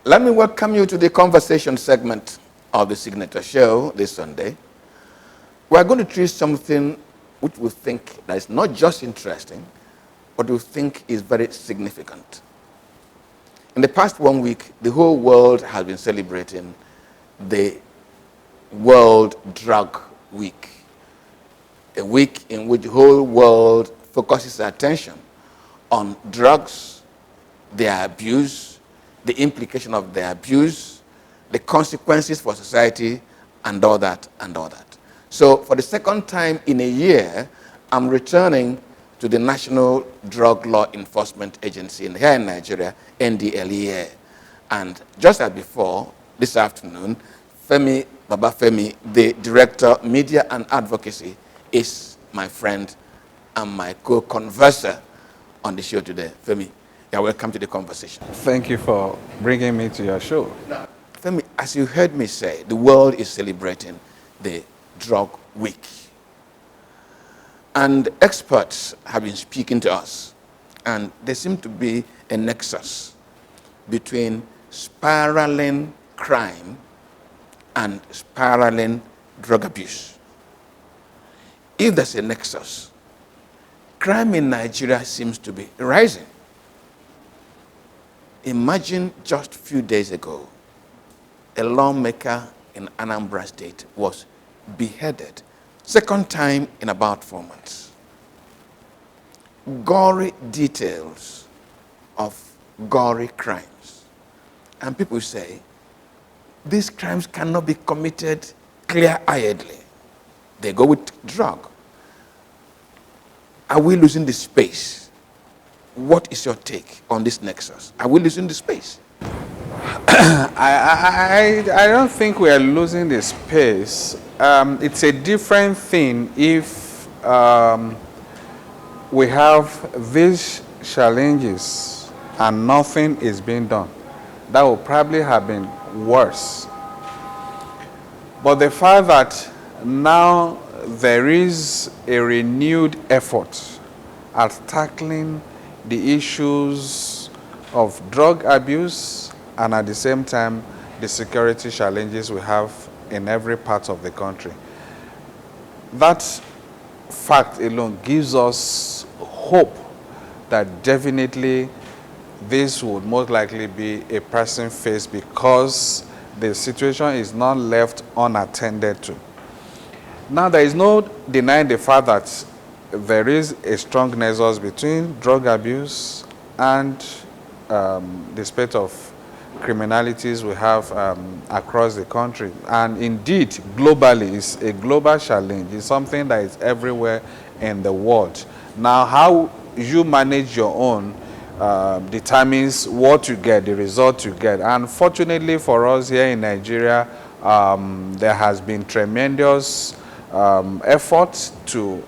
Let me welcome you to the conversation segment of the Signature Show this Sunday. We are going to treat something which we think that is not just interesting, but we think is very significant. In the past 1 week, the whole world has been celebrating the World Drug Week, a week in which the whole world focuses attention on drugs, their abuse, the implication of their abuse, the consequences for society, and all that, and all that. So for the second time in a year, I'm returning to the National Drug Law Enforcement Agency here in Nigeria, NDLEA. And just as before, this afternoon, Femi Babafemi, the Director, Media and Advocacy, is my friend and my co-converser on the show today. Femi, you're welcome to the conversation. Thank you for bringing me to your show. Now, Femi, as you heard me say, the world is celebrating the Drug Week. And experts have been speaking to us, and there seems to be a nexus between spiraling crime and spiraling drug abuse. If there's a nexus, crime in Nigeria seems to be rising. Imagine just a few days ago, a lawmaker in Anambra State was beheaded, second time in about 4 months. Gory details of gory crimes. And people say, these crimes cannot be committed clear-eyedly. They go with drug. Are we losing the space? What is your take on this nexus? Are we losing the space? I don't think we are losing the space. It's a different thing if we have these challenges and nothing is being done. That would probably have been worse. But the fact that now there is a renewed effort at tackling the issues of drug abuse and at the same time the security challenges we have in every part of the country. That fact alone gives us hope that definitely this would most likely be a pressing phase because the situation is not left unattended to. Now, there is no denying the fact that there is a strong nexus between drug abuse and the spate of criminalities we have across the country. And indeed, globally, it's a global challenge. It's something that is everywhere in the world. Now, how you manage your own determines what you get, the result you get. And fortunately for us here in Nigeria, there has been tremendous effort to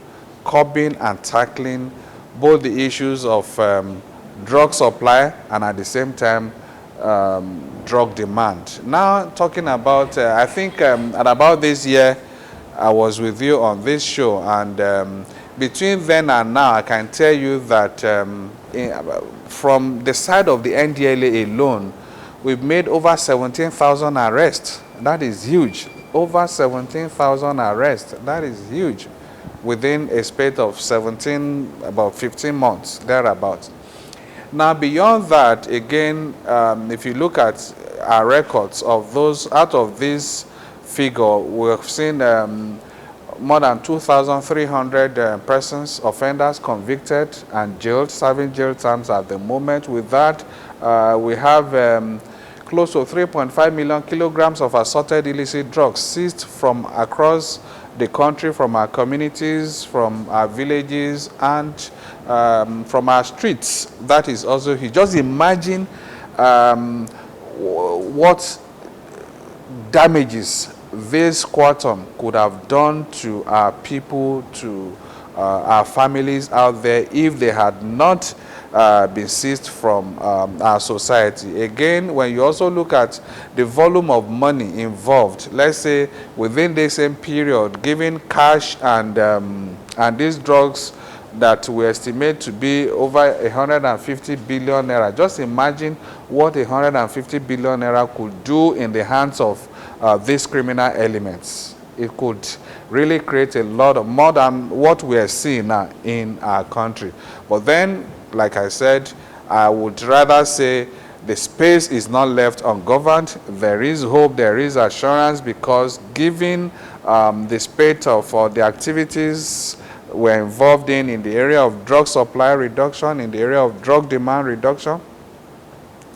curbing and tackling both the issues of drug supply and at the same time drug demand. Now talking about, I think at about this year, I was with you on this show, and between then and now, I can tell you that from the side of the NDLA alone, we've made over 17,000 arrests. That is huge. Over 17,000 arrests. That is huge. Within a spate of about 15 months, thereabouts. Now, beyond that, again, if you look at our records of those, out of this figure, we've seen more than 2,300 persons, offenders convicted and jailed, serving jail terms at the moment. With that, we have close to 3.5 million kilograms of assorted illicit drugs seized from across the country, from our communities, from our villages, and from our streets. That is also huge. Just imagine what damages this quantum could have done to our people, to our families out there if they had not been seized from our society. Again, when you also look at the volume of money involved, let's say within the same period, giving cash and these drugs that we estimate to be over 150 billion naira. Just imagine what 150 billion naira could do in the hands of these criminal elements. It could really create a lot of more than what we are seeing now in our country. But then, like I said, I would rather say the space is not left ungoverned. There is hope, there is assurance, because given the spate of the activities we're involved in the area of drug supply reduction, in the area of drug demand reduction,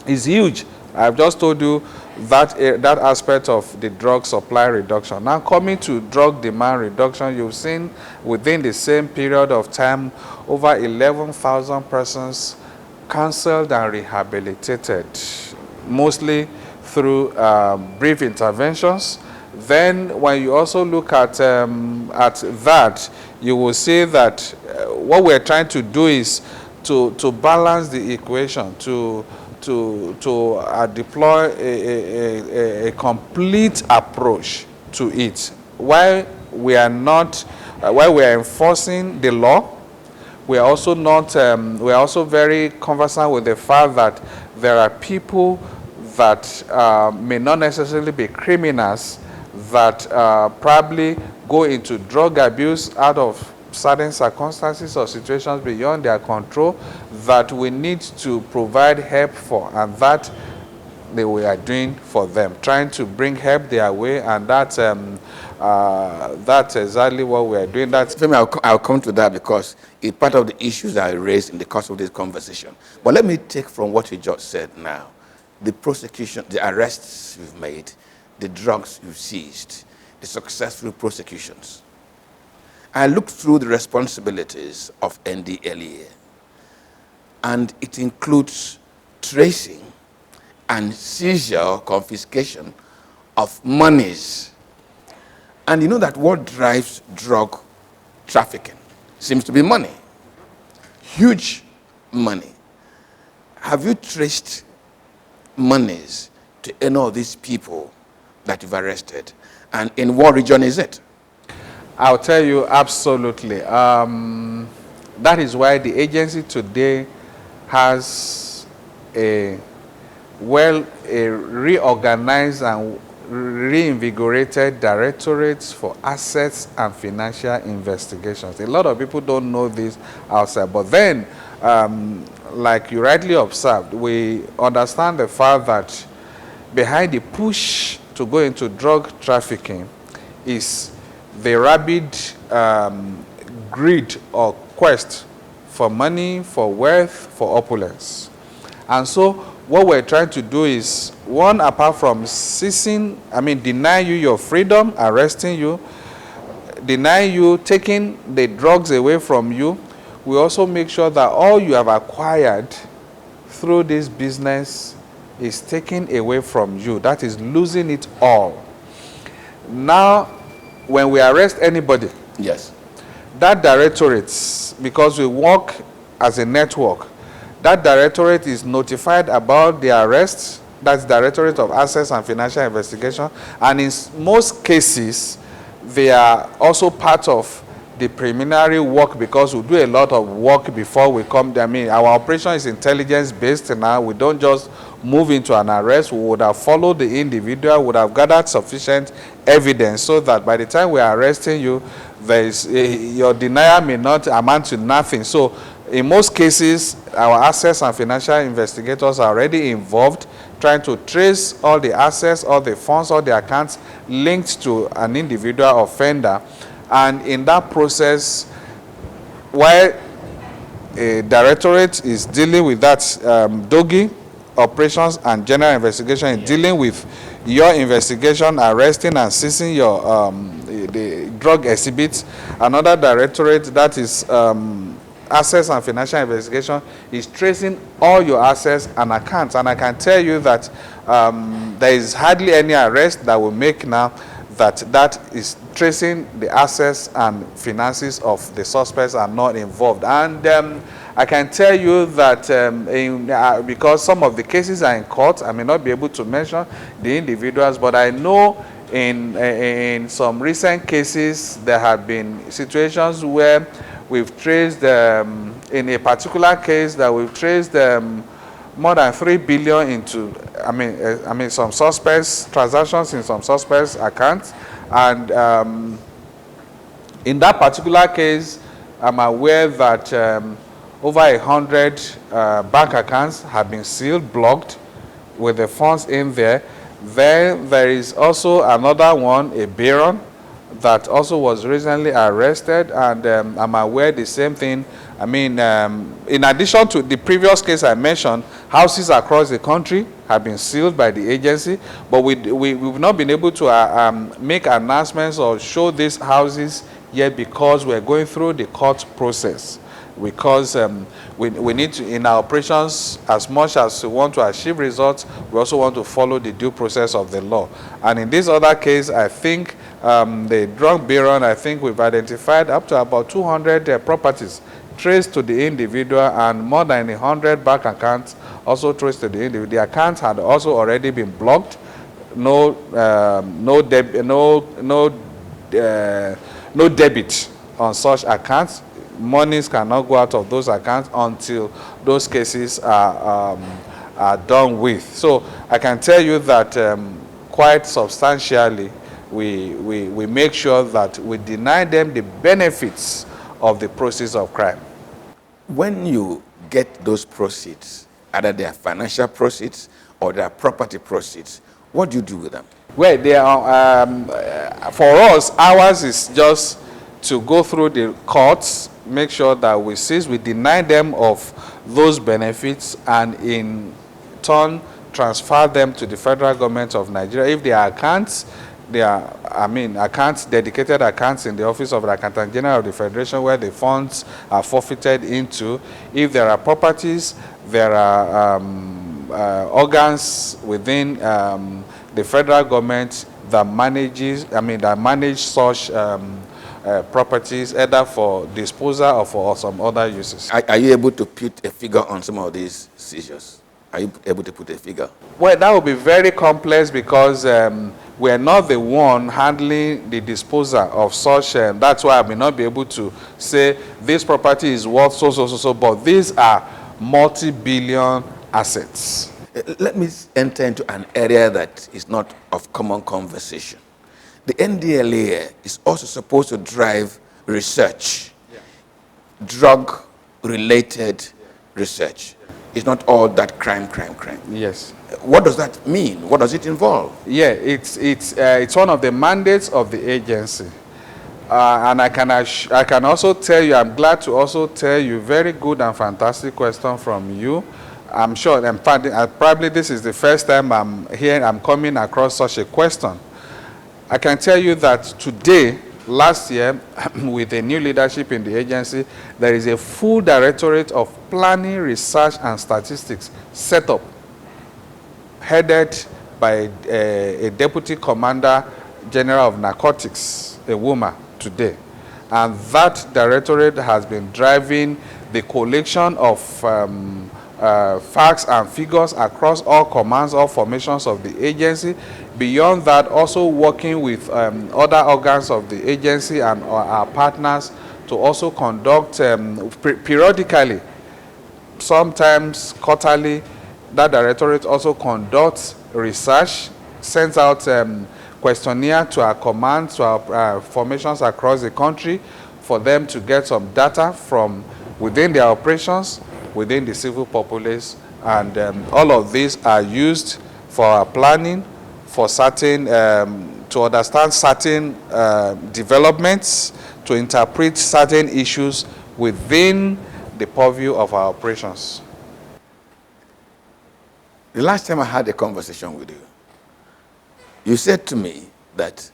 is huge. I've just told you that aspect of the drug supply reduction. Now, coming to drug demand reduction, you've seen within the same period of time over 11,000 persons counseled and rehabilitated, mostly through brief interventions. Then when you also look at that, you will see that what we're trying to do is to balance the equation, to deploy a complete approach to it. While we are enforcing the law, we are also not. We are also very conversant with the fact that there are people that may not necessarily be criminals, that probably go into drug abuse out of certain circumstances or situations beyond their control, that we need to provide help for, and that we are doing for them, trying to bring help their way, and that's exactly what we are doing. Femi, I'll come to that because it's part of the issues I raised in the course of this conversation. But let me take from what you just said now, the prosecution, the arrests you've made, the drugs you've seized, the successful prosecutions. I looked through the responsibilities of Ndlea, and it includes tracing and seizure, confiscation of monies. And you know that what drives drug trafficking seems to be money, huge money. Have you traced monies to any of these people that you've arrested? And in what region is it? I'll tell you absolutely. That is why the agency today has a reorganized and reinvigorated directorates for assets and financial investigations. A lot of people don't know this outside, but then, like you rightly observed, we understand the fact that behind the push to go into drug trafficking is the rabid greed or quest for money, for wealth, for opulence. And so what we're trying to do is, one, apart from deny you your freedom, arresting you, deny you, taking the drugs away from you, we also make sure that all you have acquired through this business is taken away from you. That is losing it all. Now, when we arrest anybody, yes, that directorate, because we work as a network, that directorate is notified about the arrest. That's Directorate of Assets and Financial Investigation. And in most cases, they are also part of the preliminary work, because we do a lot of work before we come there. I mean, our operation is intelligence-based now. We don't just move into an arrest. We would have followed the individual, would have gathered sufficient evidence so that by the time we are arresting you, your denial may not amount to nothing. So in most cases, our assets and financial investigators are already involved, trying to trace all the assets, all the funds, all the accounts linked to an individual offender. And in that process, while a directorate is dealing with that doggy operations and general investigation, is dealing with your investigation, arresting and seizing your the drug exhibits, another directorate, that is assets and financial investigation, is tracing all your assets and accounts. And I can tell you that there is hardly any arrest that will make now that is tracing the assets and finances of the suspects are not involved. And I can tell you that because some of the cases are in court, I may not be able to mention the individuals, but I know in some recent cases there have been situations where we've traced, in a particular case, that we've traced more than 3 billion into, some suspects, transactions in some suspects' accounts. And in that particular case, I'm aware that over 100 bank accounts have been sealed, blocked, with the funds in there. Then there is also another one, a baron, that also was recently arrested, and I'm aware the same thing. In addition to the previous case I mentioned, houses across the country have been sealed by the agency, but we've not been able to make announcements or show these houses yet because we're going through the court process. Because we need to, in our operations, as much as we want to achieve results, we also want to follow the due process of the law. And in this other case, I think the drug baron, I think we've identified up to about 200 properties traced to the individual, and more than 100 bank accounts also traced to the individual. The accounts had also already been blocked. No debit on such accounts. Monies cannot go out of those accounts until those cases are done with. So I can tell you that quite substantially, we make sure that we deny them the benefits of the proceeds of crime. When you get those proceeds, either they are financial proceeds or they are property proceeds, what do you do with them? Well, they are, for us, ours is just to go through the courts, make sure that we cease, we deny them of those benefits, and in turn transfer them to the federal government of Nigeria. If they are accounts, they are, accounts, dedicated accounts in the Office of the Accountant General of the Federation where the funds are forfeited into. If there are properties, there are organs within the federal government that manage such properties, either for disposal or for some other uses. Are you able to put a figure on some of these seizures? Are you able to put a figure? Well, that would be very complex because we're not the one handling the disposal of such. That's why I may not be able to say this property is worth so, but these are multi-billion assets. Let me enter into an area that is not of common conversation. The NDLEA is also supposed to drive research, drug-related research. It's not all that crime. Yes. What does that mean? What does it involve? Yeah, it's one of the mandates of the agency. And I can also tell you, I'm glad to also tell you, very good and fantastic question from you. I'm sure, probably this is the first time I'm coming across such a question. I can tell you that today, last year, with the new leadership in the agency, there is a full directorate of planning, research, and statistics set up, headed by a deputy commander general of narcotics, a woman, today. And that directorate has been driving the collection of facts and figures across all commands, all formations of the agency. Beyond that, also working with other organs of the agency and our partners to also conduct periodically, sometimes quarterly, that directorate also conducts research, sends out questionnaire to our commands, to our formations across the country, for them to get some data from within their operations, within the civil populace, and all of these are used for our planning, for certain, to understand certain developments, to interpret certain issues within the purview of our operations. The last time I had a conversation with you, you said to me that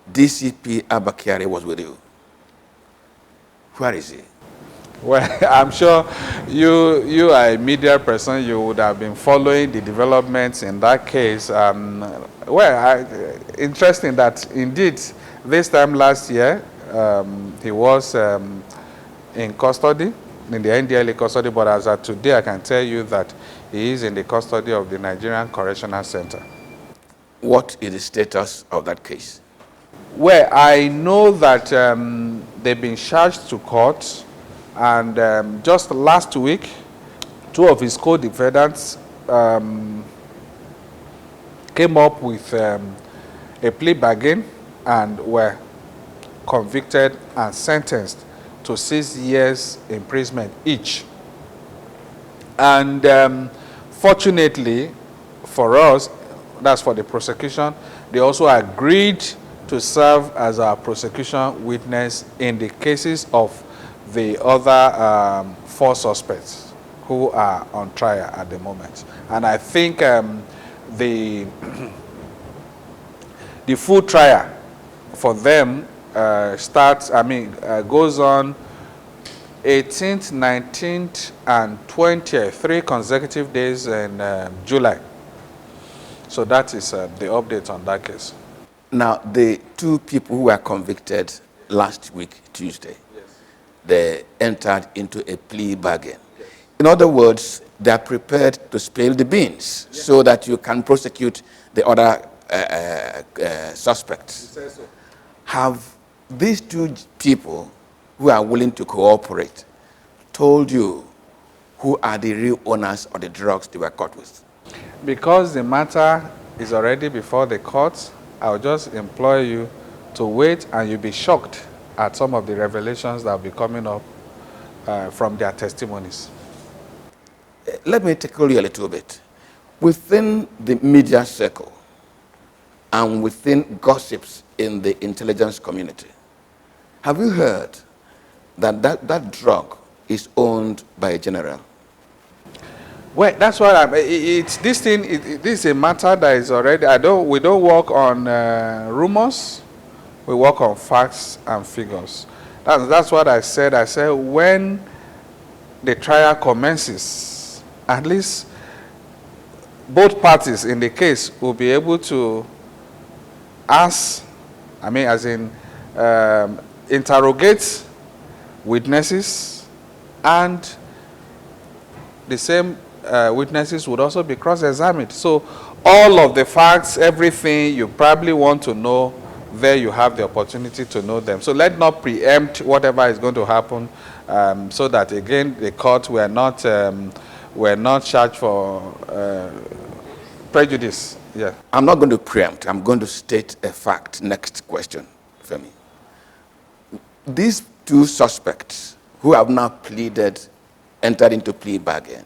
DCP Abakiri was with you. Where is he? Well, I'm sure you are a media person. You would have been following the developments in that case. Interesting that indeed this time last year he was in custody, in the NDLEA custody, but as of today I can tell you that he is in the custody of the Nigerian Correctional Center. What is the status of that case? Well, I know that they've been charged to court, and just last week, two of his co-defendants came up with a plea bargain and were convicted and sentenced to 6 years imprisonment each. And fortunately for us, that's for the prosecution, they also agreed to serve as our prosecution witness in the cases of the other 4 suspects who are on trial at the moment. And I think the full trial for them goes on 18th, 19th, and 20th, 3 consecutive days in July. So that is the update on that case. Now, the 2 people who were convicted last week, Tuesday, they entered into a plea bargain. Yes. In other words, they are prepared to spill the beans so that you can prosecute the other suspects. You say so. Have these 2 people who are willing to cooperate told you who are the real owners of the drugs they were caught with? Because the matter is already before the court, I'll just implore you to wait, and you'll be shocked at some of the revelations that will be coming up from their testimonies. Let me tackle you a little bit. Within the media circle and within gossips in the intelligence community, have you heard that drug is owned by a general? Well, that's what this is a matter that is already, we don't work on rumors, we work on facts and figures. That's what I said. I said when the trial commences, at least both parties in the case will be able to ask, interrogate witnesses, and the same witnesses would also be cross-examined. So all of the facts, everything you probably want to know, there you have the opportunity to know them. So let's not preempt whatever is going to happen, so that again the court were not charged for prejudice. Yeah. I'm not going to preempt. I'm going to state a fact. Next question, Femi. These 2 suspects who have now entered into plea bargain,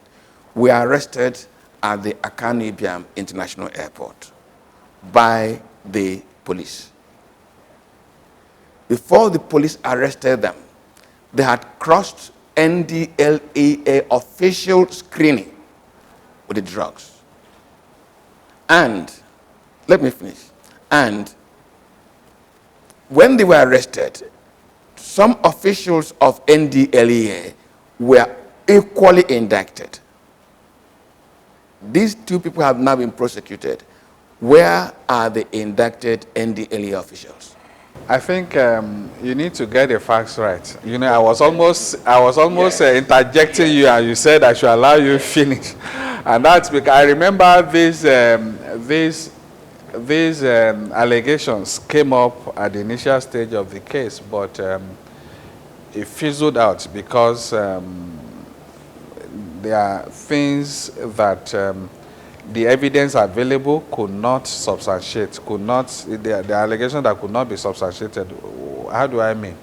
were arrested at the Akanu Ibiam International Airport by the police. Before the police arrested them, they had crossed NDLEA official screening with the drugs. And, let me finish. And when they were arrested, some officials of NDLEA were equally indicted. These 2 people have now been prosecuted. Where are the indicted NDLEA officials? I think you need to get the facts right. You know, I was almost interjecting you, and you said I should allow you to finish. And that's because I remember these allegations came up at the initial stage of the case, but it fizzled out because there are things that the evidence available could not substantiate, the allegation that could not be substantiated. How do I mean?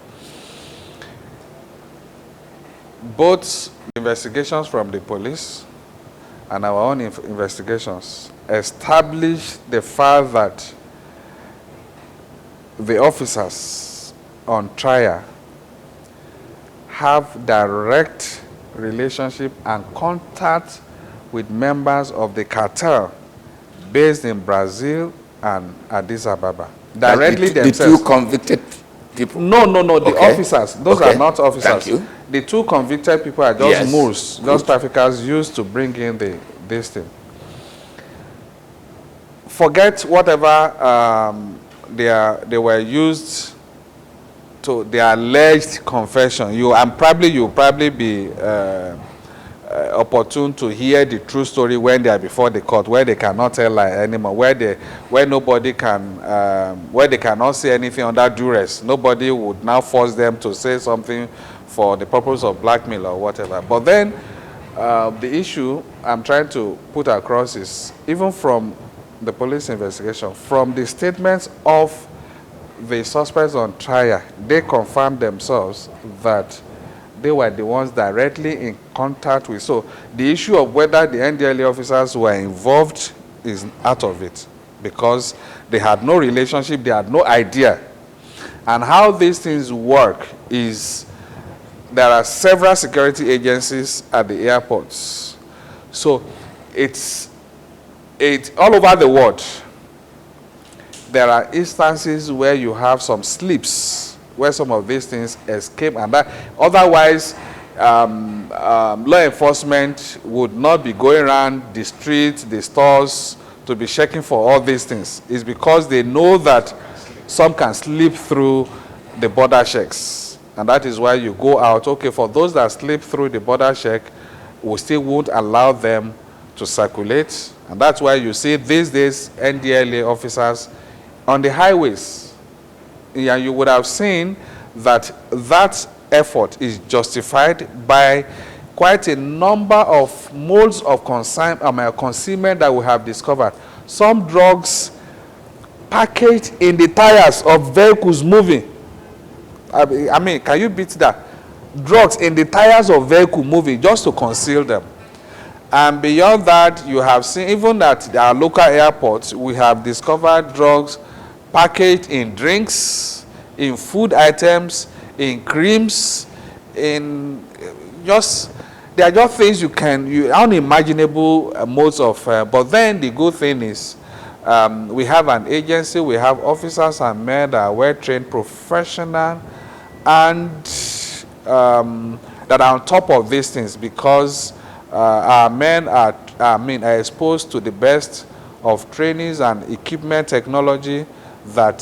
Both investigations from the police and our own investigations established the fact that the officers on trial have direct relationship and contact with members of the cartel based in Brazil and Addis Ababa. Directly themselves. The 2 convicted people? No, the officers. Those are not officers. Thank you. The 2 convicted people are just moors, just traffickers used to bring in this thing. Forget whatever they were used to, the alleged confession. You'll probably be opportune to hear the true story when they are before the court, where they cannot tell lie anymore, where nobody can, where they cannot say anything under duress. Nobody would now force them to say something for the purpose of blackmail or whatever. But then the issue I'm trying to put across is, even from the police investigation, from the statements of the suspects on trial, they confirmed themselves that they were the ones directly in contact with. So the issue of whether the NDLA officers were involved is out of it, because they had no relationship, they had no idea. And how these things work is, there are several security agencies at the airports. So it's all over the world. There are instances where you have some slips, where some of these things escape, and that otherwise law enforcement would not be going around the streets, the stores, to be checking for all these things. It's because they know that some can slip through the border checks. And that is why you go out. Okay, for those that slip through the border check, we still won't allow them to circulate. And that's why you see these days NDLA officers on the highways. Yeah, you would have seen that that effort is justified by quite a number of modes of concealment that we have discovered. Some drugs packaged in the tires of vehicles moving. I mean, can you beat that? Drugs in the tires of vehicles moving just to conceal them. And beyond that, you have seen, even at our local airports, we have discovered drugs packaged in drinks, in food items, in creams, in just, they are just things unimaginable modes of, but then the good thing is, we have an agency, we have officers and men that are well-trained, professional, and that are on top of these things, because our men are exposed to the best of trainings and equipment technology that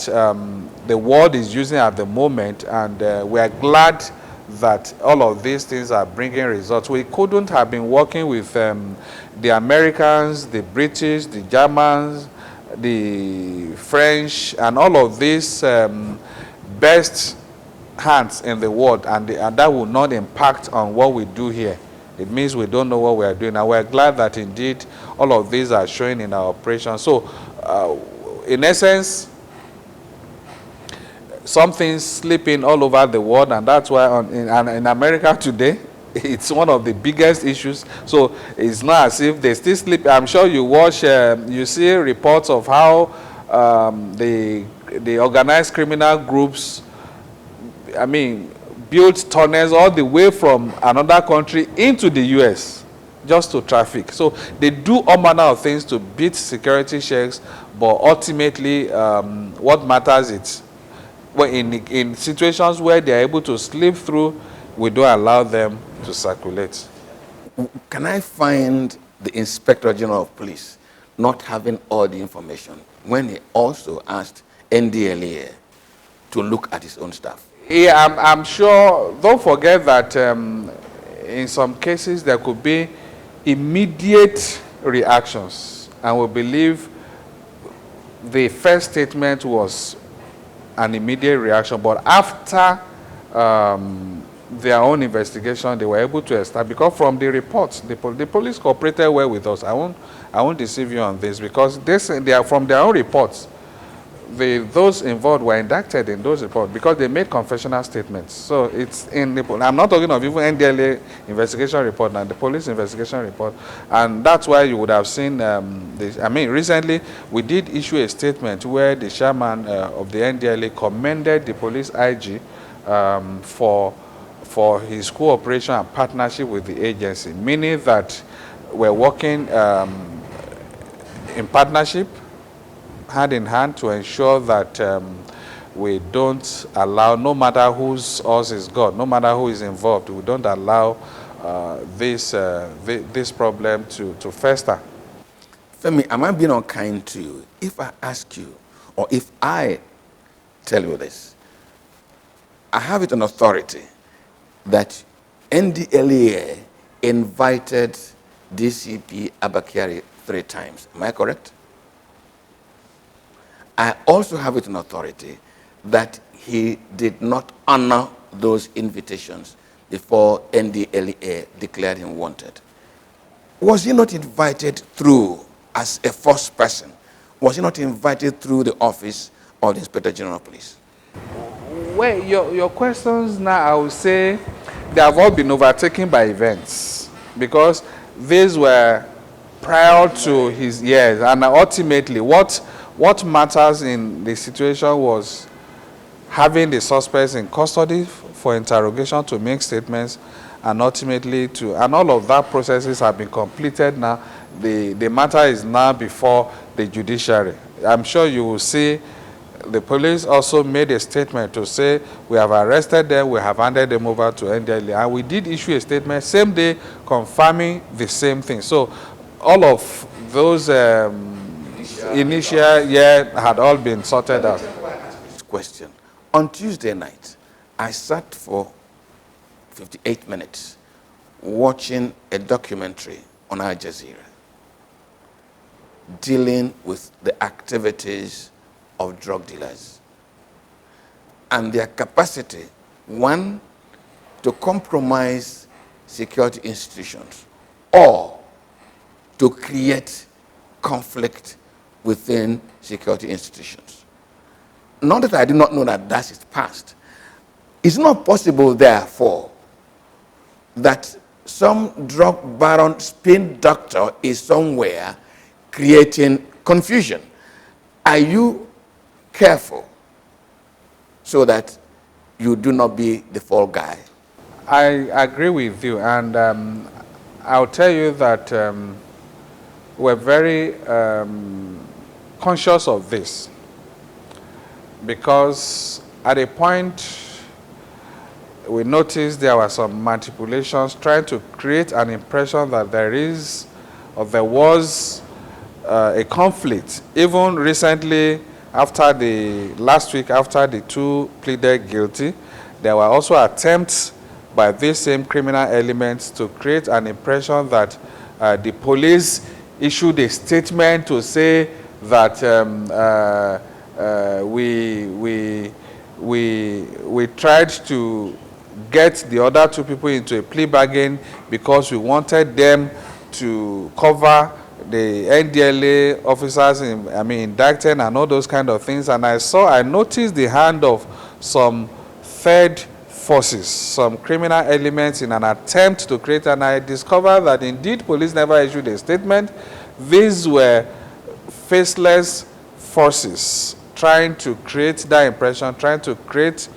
the world is using at the moment, and we are glad that all of these things are bringing results. We couldn't have been working with the Americans, the British, the Germans, the French, and all of these best hands in the world, and that will not impact on what we do here. It means we don't know what we are doing, and we're glad that indeed all of these are showing in our operation. So in essence, something's slipping all over the world, and that's why in America today, it's one of the biggest issues. So it's not as if they still slip. I'm sure you watch, you see reports of how the organized criminal groups, build tunnels all the way from another country into the US just to traffic. So they do all manner of things to beat security checks, but ultimately what matters is, well, in situations where they are able to slip through, we don't allow them to circulate. Can I find the Inspector General of Police not having all the information when he also asked NDLA to look at his own staff? Yeah, I'm sure. Don't forget that in some cases there could be immediate reactions, and we believe the first statement was an immediate reaction, but after their own investigation, they were able to establish, because from the reports, the police cooperated well with us. I won't deceive you on this, because they are from their own reports. Those involved were indicted in those reports because they made confessional statements. So it's in the, I'm not talking of even NDLA investigation report and the police investigation report, and that's why you would have seen recently we did issue a statement where the chairman of the NDLA commended the police IG for his cooperation and partnership with the agency, meaning that we're working in partnership, hand in hand, to ensure that we don't allow, no matter whose us is God, no matter who is involved, we don't allow this problem to fester. Femi, am I being unkind to you if I ask you, or if I tell you this? I have it on authority that NDLEA invited DCP Abakiri 3 times. Am I correct? I also have it in authority that he did not honor those invitations before NDLEA declared him wanted. Was he not invited through as a first person? Was he not invited through the office of the Inspector General of Police? Well, your questions now, I would say, they have all been overtaken by events, because these were prior to his years, and ultimately what matters in the situation was having the suspects in custody for interrogation to make statements, and ultimately and all of that processes have been completed now. The matter is now before the judiciary. I'm sure you will see the police also made a statement to say, we have arrested them, we have handed them over to NDLEA, and we did issue a statement same day confirming the same thing. So all of those initial had all been sorted out. Question. On Tuesday night, I sat for 58 minutes watching a documentary on Al Jazeera dealing with the activities of drug dealers and their capacity, one, to compromise security institutions or to create conflict within security institutions. Not that I do not know that that is past. It's not possible, therefore, that some drug baron spin doctor is somewhere creating confusion. Are you careful so that you do not be the fall guy? I agree with you, and I'll tell you that we're very conscious of this, because at a point we noticed there were some manipulations trying to create an impression that there was a conflict. Even recently, last week, after the 2 pleaded guilty, there were also attempts by these same criminal elements to create an impression that the police issued a statement to say that we tried to get the other 2 people into a plea bargain because we wanted them to cover the NDLEA officers indicted and all those kind of things. And I noticed the hand of some third forces, some criminal elements, in an attempt to create, and I discovered that indeed police never issued a statement. These were faceless forces trying to create that impression, trying to create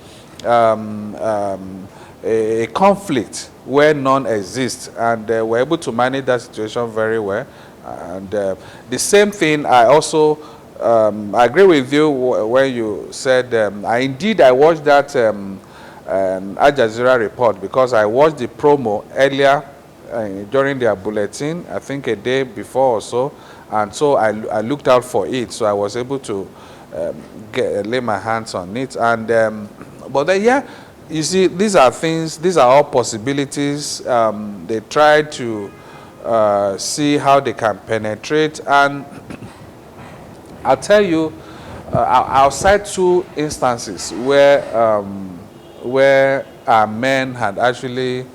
a conflict where none exists, and we're able to manage that situation very well. And the same thing, I also agree with you when you said, I watched that Al Jazeera report, because I watched the promo earlier during their bulletin, I think a day before or so, and so I looked out for it, so I was able to lay my hands on it. And but then, yeah, you see, these are all possibilities. They try to see how they can penetrate, and I'll tell you, I'll cite 2 instances where our men had actually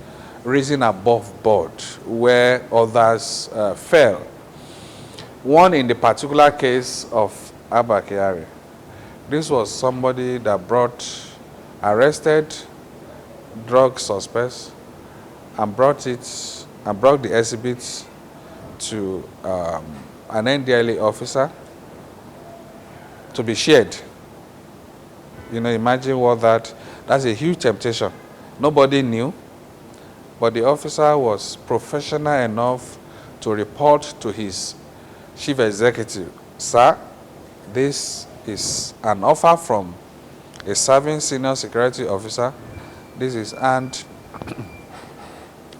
risen above board, where others fell. One in the particular case of Abakiri. This was somebody that arrested drug suspects and brought the exhibits to an NDLEA officer to be shared. You know, imagine that's a huge temptation. Nobody knew, but the officer was professional enough to report to his chief executive, "Sir, this is an offer from a serving senior security officer. And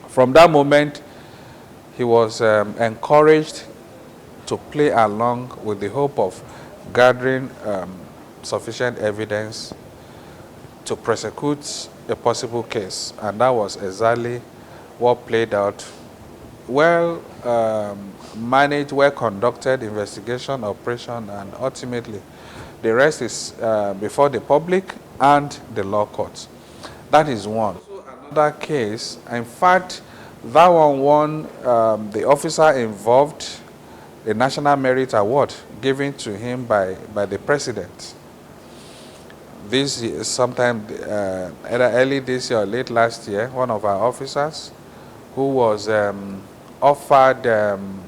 from that moment, he was encouraged to play along with the hope of gathering sufficient evidence to prosecute a possible case. And that was exactly what played out well managed, well conducted investigation, operation, and ultimately the rest is before the public and the law courts. That is one. Another case, in fact, that one won the officer involved a National Merit Award given to him by the president. This is sometime either early this year or late last year, one of our officers who was offered some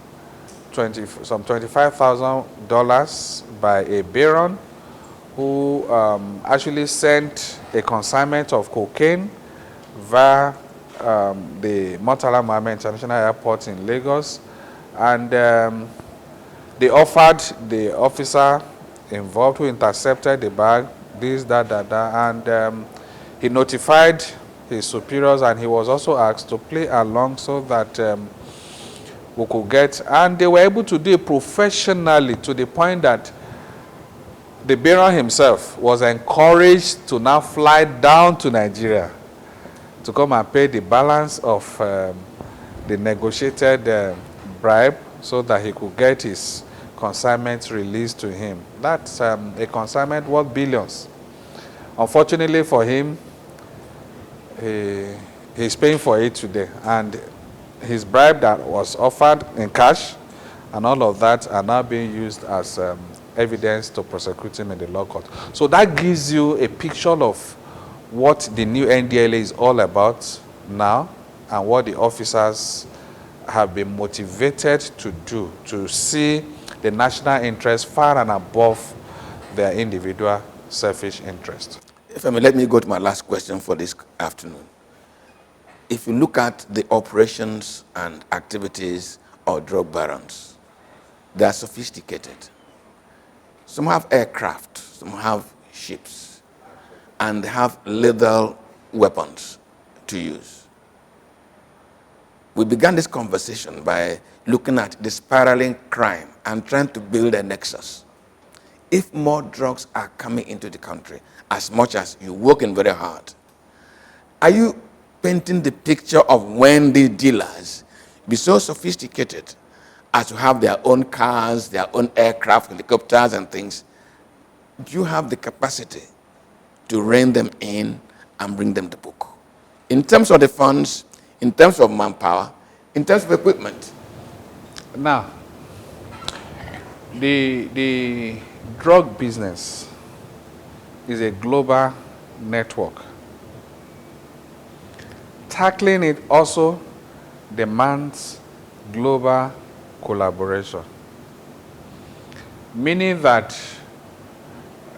$25,000 by a baron who actually sent a consignment of cocaine via the Murtala Mohammed International Airport in Lagos, and they offered the officer involved who intercepted the bag this, that, and he notified his superiors, and he was also asked to play along so that we could get, and they were able to do it professionally to the point that the baron himself was encouraged to now fly down to Nigeria to come and pay the balance of the negotiated bribe so that he could get his consignment released to him. That's a consignment worth billions. Unfortunately for him, he's paying for it today, and his bribe that was offered in cash and all of that are now being used as evidence to prosecute him in the law court. So that gives you a picture of what the new NDLA is all about now and what the officers have been motivated to do, to see the national interest far and above their individual selfish interest. Femi, let me go to my last question for this afternoon. If you look at the operations and activities of drug barons, they are sophisticated. Some have aircraft, some have ships, and they have lethal weapons to use. We began this conversation by looking at the spiraling crime and trying to build a nexus. If more drugs are coming into the country, as much as you're working very hard, are you painting the picture of when the dealers be so sophisticated as to have their own cars, their own aircraft, helicopters and things? Do you have the capacity to rein them in and bring them to book? In terms of the funds, in terms of manpower, in terms of equipment? Now, the drug business is a global network. Tackling it also demands global collaboration. Meaning that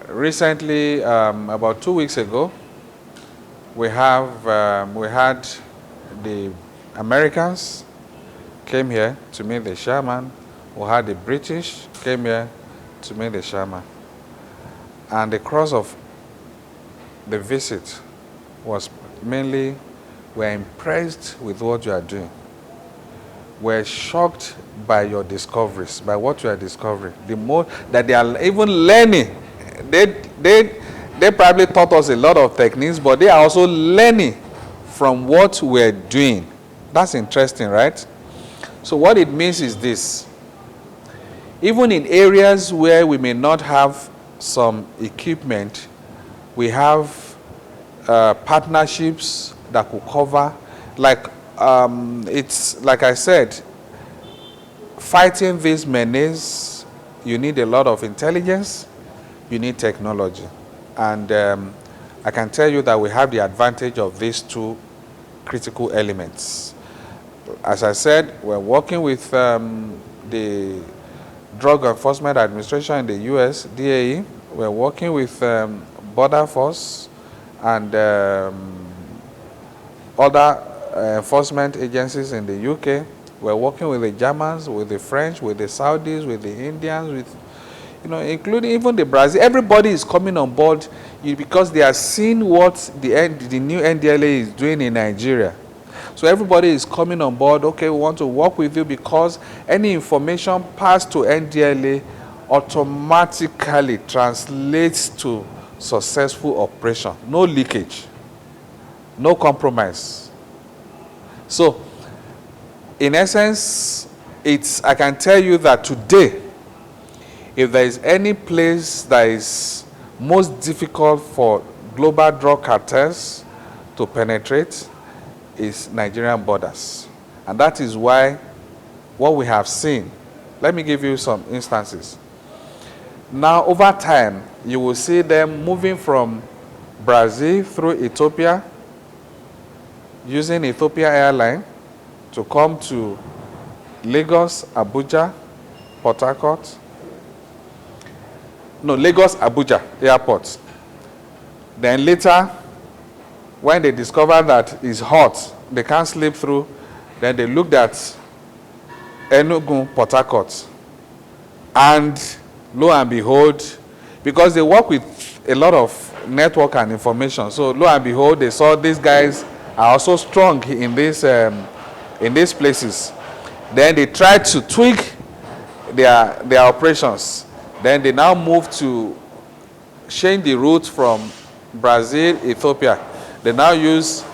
recently, about 2 weeks ago, we had the Americans came here to meet the chairman. We had the British came here to meet the chairman. And the crux of the visit was mainly, we're impressed with what you are doing. We're shocked by your discoveries, by what you are discovering. The more that they are even learning. They probably taught us a lot of techniques, but they are also learning from what we're doing. That's interesting, right? So what it means is this. Even in areas where we may not have some equipment, we have partnerships that could cover, like it's like I said, fighting these menace, you need a lot of intelligence, you need technology. And I can tell you that we have the advantage of these two critical elements. As I said, we're working with the Drug Enforcement Administration in the US, DAE. We're working with Border Force and other enforcement agencies in the UK. We're working with the Germans, with the French, with the Saudis, with the Indians, with, including even the Brazil. Everybody is coming on board because they are seeing what the new NDLA is doing in Nigeria. So everybody is coming on board. Okay, we want to work with you because any information passed to NDLA automatically translates to successful operation. No leakage, no compromise. So in essence, I can tell you that today, if there is any place that is most difficult for global drug cartels to penetrate, is Nigerian borders. And that is why what we have seen, let me give you some instances. Now, over time, you will see them moving from Brazil through Ethiopia, using Ethiopia Airline to come to Lagos, Abuja, Port Harcourt. No, Lagos, Abuja airport. Then later, when they discover that it's hot, they can't sleep through, then they looked at Enugu, Port Harcourt. And lo and behold, because they work with a lot of network and information, so lo and behold, they saw these guys are also strong in these places. Then they tried to tweak their operations. Then they now moved to change the route from Brazil, Ethiopia. They now use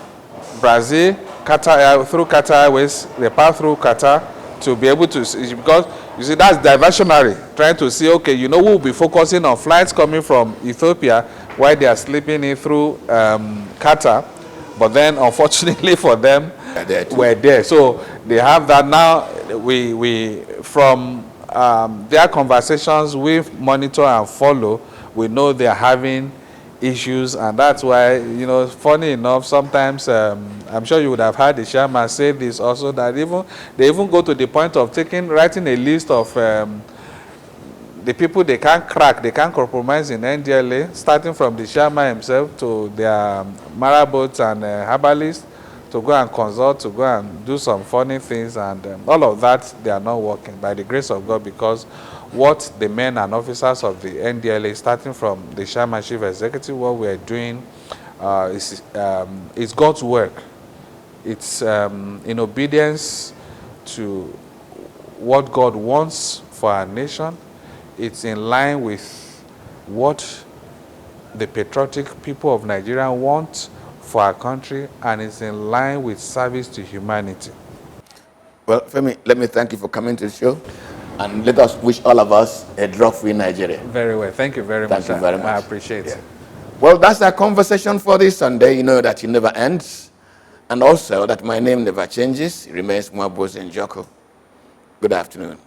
Brazil, Qatar, through Qatar Airways. They pass through Qatar to be able to, because you see that's diversionary, trying to see, okay, you know, we'll be focusing on flights coming from Ethiopia while they are slipping in through Qatar. But then, unfortunately for them, we're there. So they have that now. We from their conversations, we monitor and follow. We know they're having issues, and that's why, you know, funny enough, sometimes I'm sure you would have heard the chairman say this also, that they even go to the point of writing a list of the people they can't crack, they can't compromise in NDLA, starting from the chairman himself to their marabouts and herbalists, to go and consult, to go and do some funny things, and all of that, they are not working by the grace of God, because what the men and officers of the NDLA, starting from the chairman, chief executive, what we are doing is God's work. It's in obedience to what God wants for our nation. It's in line with what the patriotic people of Nigeria want for our country, and it's in line with service to humanity. Well, Femi, let me thank you for coming to the show, and let us wish all of us a drug-free Nigeria. Very well. Thank you very much. Thank you very much. I appreciate it. Well, that's our conversation for this Sunday. You know that it never ends, and also that my name never changes. It remains Mwabose Njoko. Good afternoon.